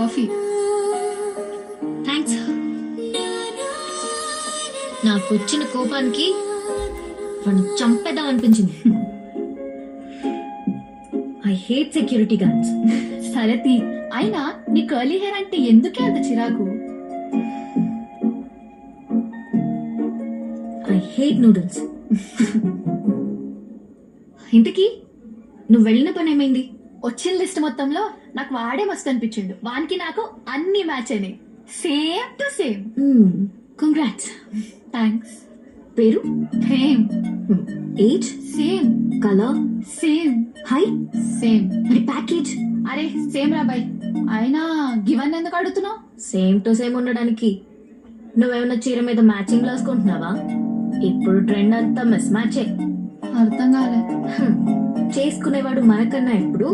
Coffee. Thanks. నాకు వచ్చిన కోపానికి వాడిని చంపేద్దాం అనిపించింది. I hate security guards. సరే తీ. అయినా నీ కర్లీ హెయిర్ అంటే ఎందుకే అంత చిరాకు? I hate noodles. ఇంతకీ నువ్వు వెళ్ళిన పని ఏమైంది? వచ్చిన లిస్ట్ మొత్తంలో నాకు వాడే మస్తు అనిపించిండు. వానికి నాకు అన్ని మ్యాచ్ అయినాయి, same to same. Congrats. Thanks. పేరు? సేమ్. ఏజ్? Same. Colour? Same. Height? Same. మరి ప్యాకేజ్? అరే సేమ్ రా బాయ్. అయినా గివన్ ఎందుకు అడుగుతున్నావు? సేమ్ టు సేమ్ ఉండడానికి నువ్వేమన్నా చీర మీద మ్యాచింగ్ రాసుకుంటున్నావా? ఇప్పుడు ట్రెండ్ అంతా మిస్ మ్యాచే. అర్థం కాలే. చేసుకునేవాడు మనకన్నా ఇప్పుడు